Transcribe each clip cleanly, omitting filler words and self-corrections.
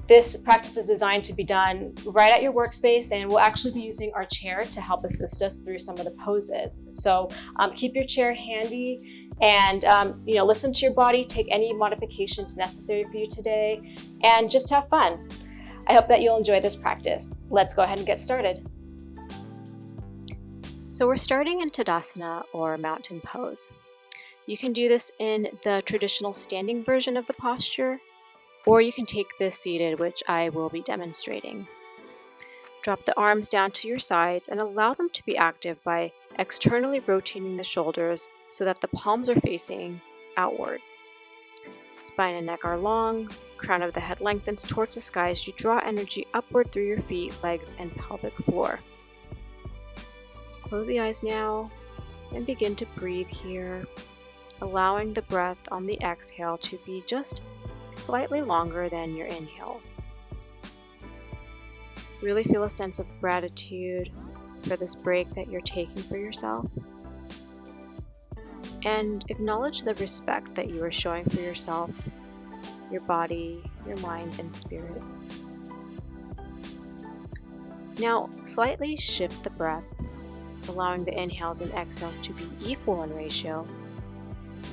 This practice is designed to be done right at your workspace, and we'll actually be using our chair to help assist us through some of the poses. So keep your chair handy and listen to your body, take any modifications necessary for you today, and just have fun. I hope that you'll enjoy this practice. Let's go ahead and get started. So we're starting in Tadasana, or mountain pose. You can do this in the traditional standing version of the posture, or you can take this seated, which I will be demonstrating. Drop the arms down to your sides and allow them to be active by externally rotating the shoulders so that the palms are facing outward. Spine and neck are long, crown of the head lengthens towards the sky as you draw energy upward through your feet, legs, and pelvic floor. Close the eyes now and begin to breathe here, allowing the breath on the exhale to be just slightly longer than your inhales. Really feel a sense of gratitude for this break that you're taking for yourself, and acknowledge the respect that you are showing for yourself, your body, your mind, and spirit. Now, slightly shift the breath, allowing the inhales and exhales to be equal in ratio,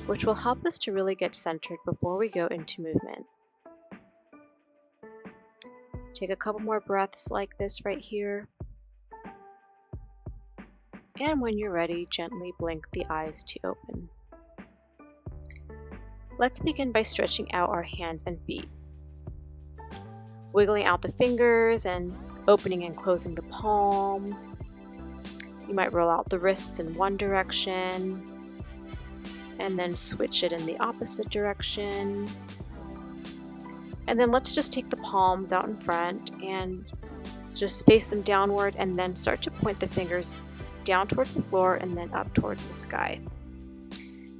which will help us to really get centered before we go into movement. Take a couple more breaths like this right here. And when you're ready, gently blink the eyes to open. Let's begin by stretching out our hands and feet. Wiggling out the fingers and opening and closing the palms. You might roll out the wrists in one direction, and then switch it in the opposite direction. And then let's just take the palms out in front and just face them downward, and then start to point the fingers down towards the floor and then up towards the sky.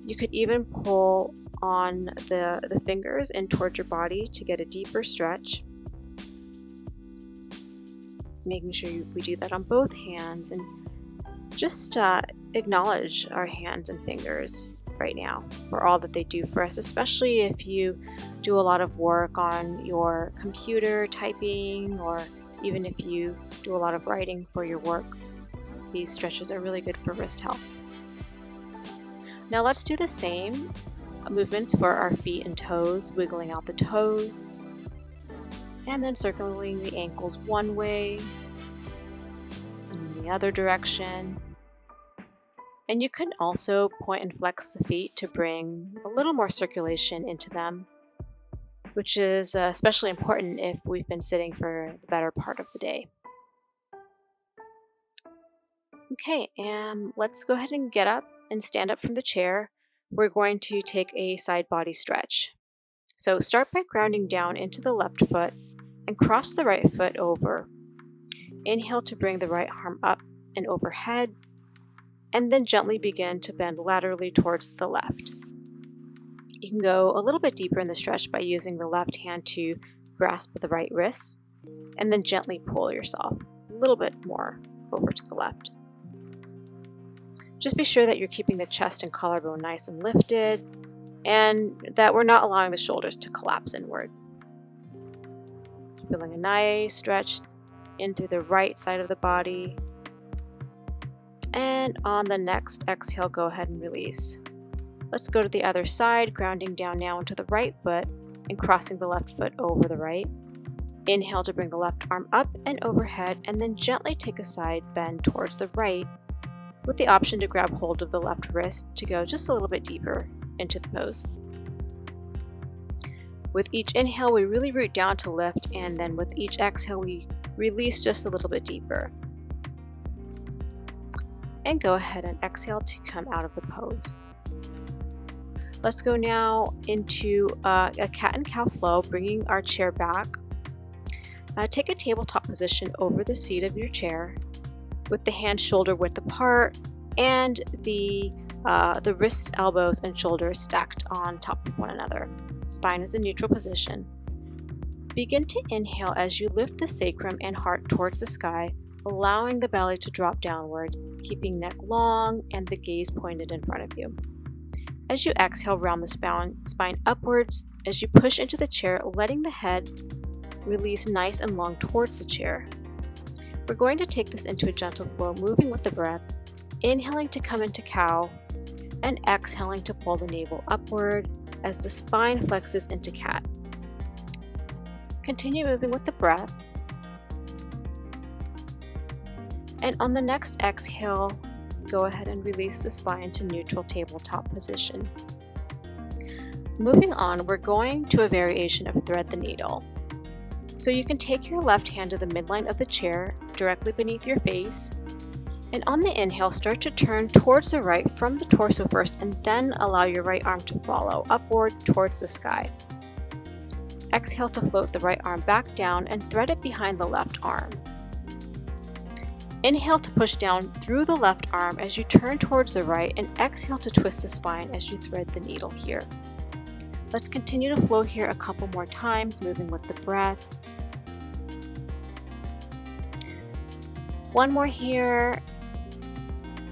You could even pull on the fingers in towards your body to get a deeper stretch. Making sure we do that on both hands, and just acknowledge our hands and fingers right now for all that they do for us, especially if you do a lot of work on your computer typing, or even if you do a lot of writing for your work. These stretches are really good for wrist health. Now let's do the same movements for our feet and toes, wiggling out the toes, and then circling the ankles one way and the other direction. And you can also point and flex the feet to bring a little more circulation into them, which is especially important if we've been sitting for the better part of the day. Okay, and let's go ahead and get up and stand up from the chair. We're going to take a side body stretch. So start by grounding down into the left foot and cross the right foot over. Inhale to bring the right arm up and overhead, and then gently begin to bend laterally towards the left. You can go a little bit deeper in the stretch by using the left hand to grasp the right wrist, and then gently pull yourself a little bit more over to the left. Just be sure that you're keeping the chest and collarbone nice and lifted, and that we're not allowing the shoulders to collapse inward. Feeling a nice stretch in through the right side of the body. And on the next exhale, go ahead and release. Let's go to the other side, grounding down now into the right foot and crossing the left foot over the right. Inhale to bring the left arm up and overhead, and then gently take a side bend towards the right, with the option to grab hold of the left wrist to go just a little bit deeper into the pose. With each inhale, we really root down to lift, and then with each exhale, we release just a little bit deeper. And go ahead and exhale to come out of the pose. Let's go now into a cat and cow flow, bringing our chair back. Take a tabletop position over the seat of your chair, with the hands shoulder width apart and the wrists, elbows, and shoulders stacked on top of one another. Spine is in neutral position. Begin to inhale as you lift the sacrum and heart towards the sky, allowing the belly to drop downward, keeping neck long and the gaze pointed in front of you. As you exhale, round the spine upwards as you push into the chair, letting the head release nice and long towards the chair. We're going to take this into a gentle flow, moving with the breath, inhaling to come into cow, and exhaling to pull the navel upward as the spine flexes into cat. Continue moving with the breath. And on the next exhale, go ahead and release the spine to neutral tabletop position. Moving on, we're going to a variation of thread the needle. So you can take your left hand to the midline of the chair, directly beneath your face, and on the inhale, start to turn towards the right from the torso first, and then allow your right arm to follow upward towards the sky. Exhale to float the right arm back down and thread it behind the left arm. Inhale to push down through the left arm as you turn towards the right, and exhale to twist the spine as you thread the needle here. Let's continue to flow here a couple more times, moving with the breath. One more here,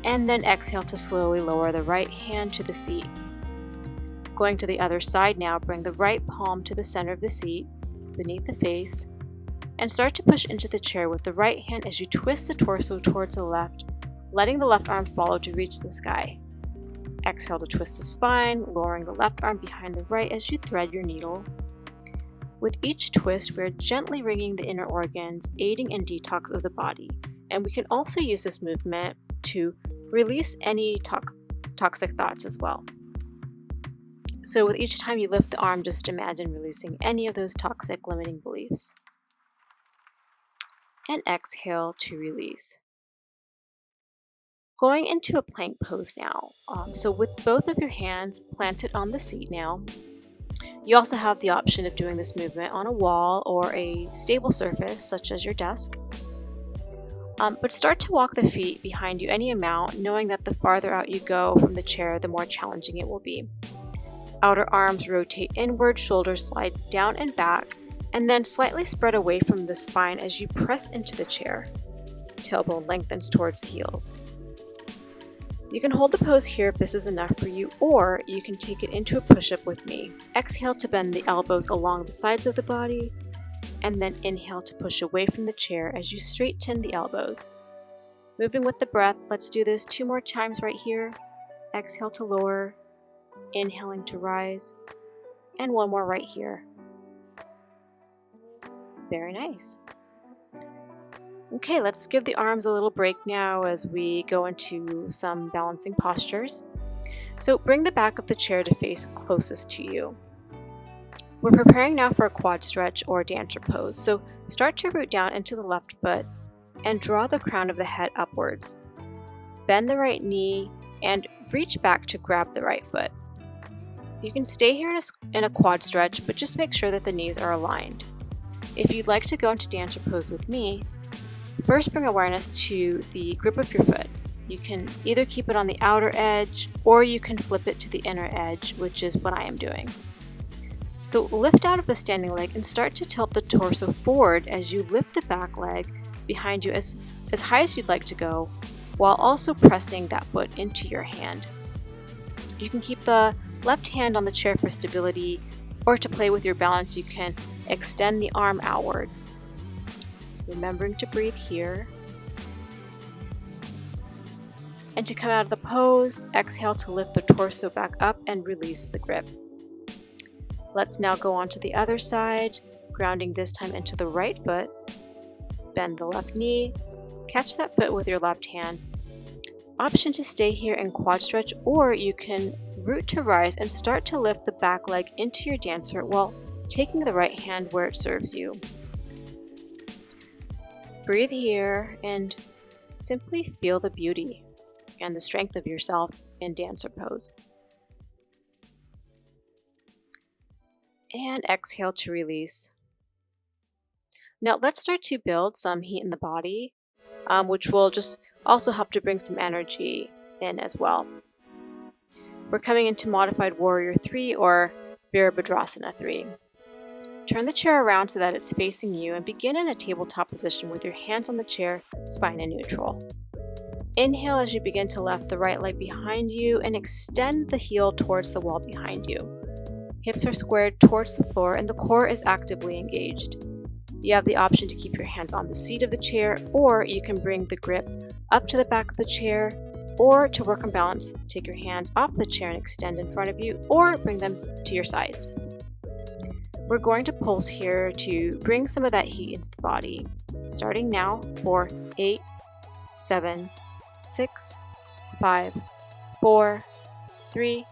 and then exhale to slowly lower the right hand to the seat. Going to the other side now, bring the right palm to the center of the seat, beneath the face, and start to push into the chair with the right hand as you twist the torso towards the left, letting the left arm follow to reach the sky. Exhale to twist the spine, lowering the left arm behind the right as you thread your needle. With each twist, we're gently wringing the inner organs, aiding in detox of the body. And we can also use this movement to release any toxic thoughts as well. So with each time you lift the arm, just imagine releasing any of those toxic limiting beliefs. And exhale to release. Going into a plank pose now. So with both of your hands planted on the seat now, you also have the option of doing this movement on a wall or a stable surface such as your desk. But start to walk the feet behind you any amount, knowing that the farther out you go from the chair, the more challenging it will be. Outer arms rotate inward, shoulders slide down and back, and then slightly spread away from the spine as you press into the chair. Tailbone lengthens towards the heels. You can hold the pose here if this is enough for you, or you can take it into a push-up with me. Exhale to bend the elbows along the sides of the body, and then inhale to push away from the chair as you straighten the elbows. Moving with the breath, let's do this 2 more times right here. Exhale to lower, inhaling to rise, and 1 more right here. Very nice. Okay, let's give the arms a little break now as we go into some balancing postures. So bring the back of the chair to face closest to you. We're preparing now for a quad stretch or dancer pose, so start to root down into the left foot and draw the crown of the head upwards. Bend the right knee and reach back to grab the right foot. You can stay here in a quad stretch, but just make sure that the knees are aligned. If you'd like to go into dancer pose with me, first bring awareness to the grip of your foot. You can either keep it on the outer edge or you can flip it to the inner edge, which is what I am doing. So lift out of the standing leg and start to tilt the torso forward as you lift the back leg behind you as high as you'd like to go, while also pressing that foot into your hand. You can keep the left hand on the chair for stability, or to play with your balance, you can extend the arm outward. Remembering to breathe here. And to come out of the pose, exhale to lift the torso back up and release the grip. Let's now go on to the other side, grounding this time into the right foot. Bend the left knee, catch that foot with your left hand. Option to stay here in quad stretch, or you can root to rise and start to lift the back leg into your dancer while taking the right hand where it serves you. Breathe here and simply feel the beauty and the strength of yourself in dancer pose. And exhale to release. Now let's start to build some heat in the body, which will just also help to bring some energy in as well. We're coming into Modified Warrior 3 or Virabhadrasana 3. Turn the chair around so that it's facing you and begin in a tabletop position with your hands on the chair, spine in neutral. Inhale as you begin to lift the right leg behind you and extend the heel towards the wall behind you. Hips are squared towards the floor and the core is actively engaged. You have the option to keep your hands on the seat of the chair, or you can bring the grip up to the back of the chair, or to work on balance, take your hands off the chair and extend in front of you, or bring them to your sides. We're going to pulse here to bring some of that heat into the body. Starting now for 8, 7, 6, 5, 4, 3,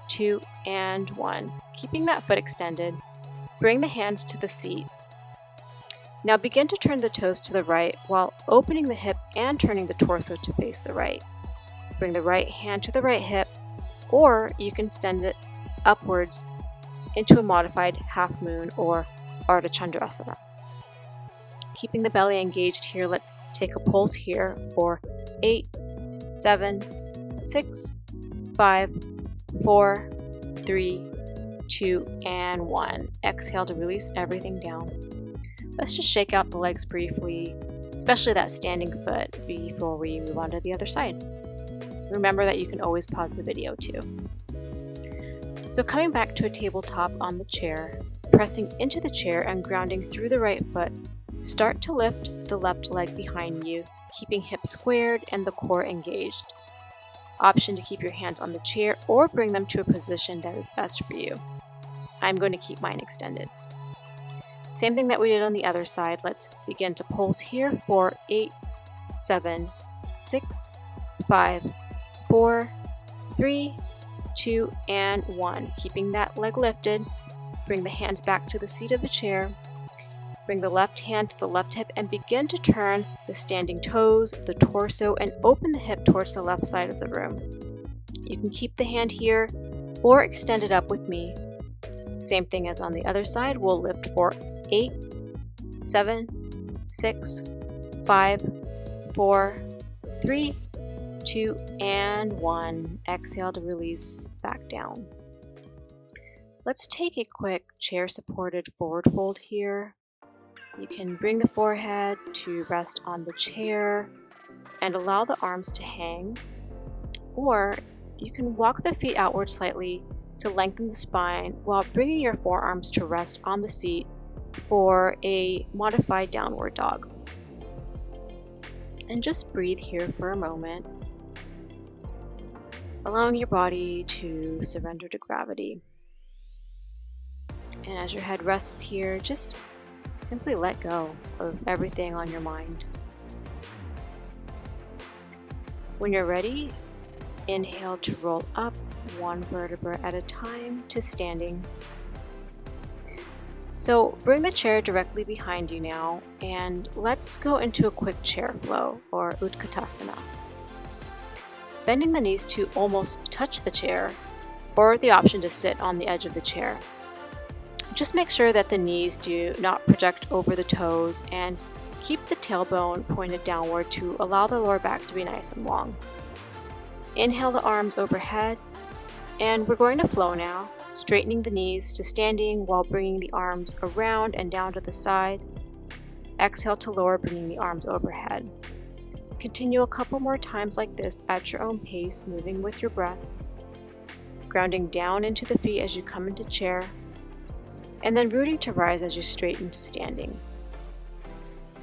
2, and 1. Keeping that foot extended, bring the hands to the seat. Now begin to turn the toes to the right while opening the hip and turning the torso to face the right. Bring the right hand to the right hip, or you can extend it upwards into a modified half moon or Ardha Chandrasana. Keeping the belly engaged here, let's take a pulse here for 8, 7, 6, 5, 4, 3, 2, and 1. Exhale to release everything down. Let's just shake out the legs briefly, especially that standing foot, before we move on to the other side. Remember that you can always pause the video too. So coming back to a tabletop on the chair, pressing into the chair and grounding through the right foot, start to lift the left leg behind you, keeping hips squared and the core engaged. Option to keep your hands on the chair or bring them to a position that is best for you. I'm going to keep mine extended. Same thing that we did on the other side. Let's begin to pulse here for 8, 7, 6, 5, 4, 3, 2, and 1. Keeping that leg lifted, bring the hands back to the seat of the chair. Bring the left hand to the left hip and begin to turn the standing toes, the torso, and open the hip towards the left side of the room. You can keep the hand here or extend it up with me. Same thing as on the other side. We'll lift for 8, 7, 6, 5, 4, 3, 2, and 1. Exhale to release back down. Let's take a quick chair-supported forward fold here. You can bring the forehead to rest on the chair and allow the arms to hang, or you can walk the feet outward slightly to lengthen the spine while bringing your forearms to rest on the seat for a modified downward dog. And just breathe here for a moment, allowing your body to surrender to gravity. And as your head rests here, just simply let go of everything on your mind. When you're ready, inhale to roll up one vertebra at a time to standing. So bring the chair directly behind you now, and let's go into a quick chair flow or Utkatasana. Bending the knees to almost touch the chair, or the option to sit on the edge of the chair. Just make sure that the knees do not project over the toes and keep the tailbone pointed downward to allow the lower back to be nice and long. Inhale the arms overhead, and we're going to flow now, straightening the knees to standing while bringing the arms around and down to the side. Exhale to lower, bringing the arms overhead. Continue a couple more times like this at your own pace, moving with your breath. Grounding down into the feet as you come into chair, and then rooting to rise as you straighten to standing.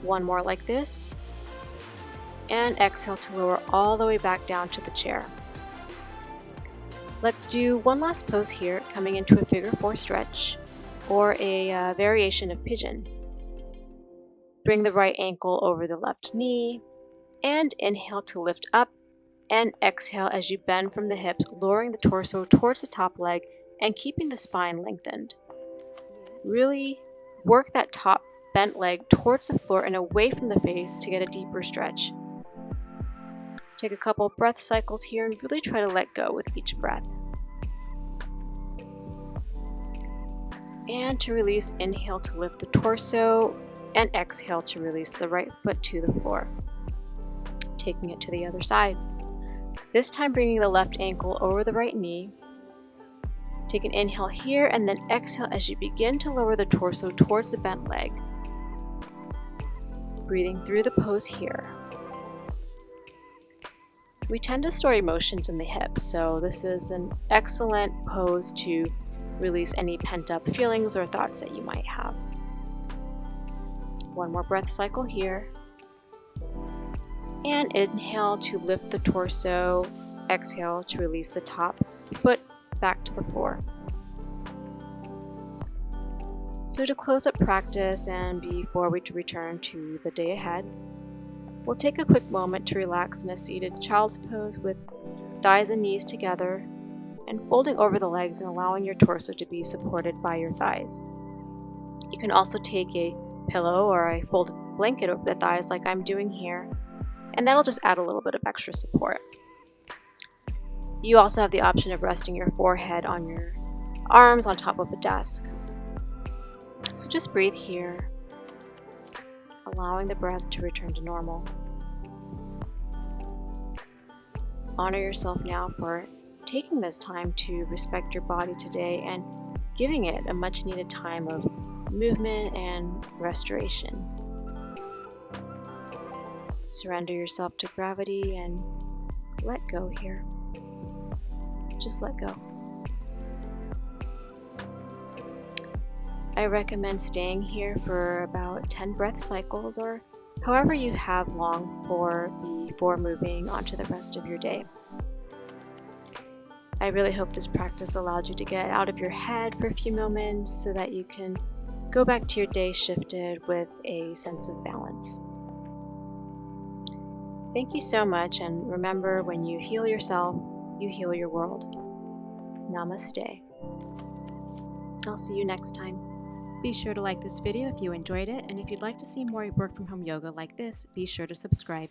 One more like this, and exhale to lower all the way back down to the chair. Let's do one last pose here, coming into a figure 4 stretch or a variation of pigeon. Bring the right ankle over the left knee, and inhale to lift up, and exhale as you bend from the hips, lowering the torso towards the top leg and keeping the spine lengthened. Really work that top bent leg towards the floor and away from the face to get a deeper stretch. Take a couple breath cycles here and really try to let go with each breath. And to release, inhale to lift the torso, and exhale to release the right foot to the floor. Taking it to the other side. This time bringing the left ankle over the right knee. Take an inhale here and then exhale as you begin to lower the torso towards the bent leg. Breathing through the pose here. We tend to store emotions in the hips, so this is an excellent pose to release any pent-up feelings or thoughts that you might have. One more breath cycle here. And inhale to lift the torso. Exhale to release the top foot back to the floor. So to close up practice and before we return to the day ahead, we'll take a quick moment to relax in a seated child's pose with thighs and knees together and folding over the legs and allowing your torso to be supported by your thighs. You can also take a pillow or a folded blanket over the thighs like I'm doing here, and that'll just add a little bit of extra support. You also have the option of resting your forehead on your arms on top of a desk. So just breathe here, allowing the breath to return to normal. Honor yourself now for taking this time to respect your body today and giving it a much needed time of movement and restoration. Surrender yourself to gravity and let go here. Just let go. I recommend staying here for about 10 breath cycles or however you have long before moving on to the rest of your day. I really hope this practice allowed you to get out of your head for a few moments so that you can go back to your day shifted with a sense of balance. Thank you so much, and remember, when you heal yourself, you heal your world. Namaste. I'll see you next time. Be sure to like this video if you enjoyed it, and if you'd like to see more work from home yoga like this, be sure to subscribe.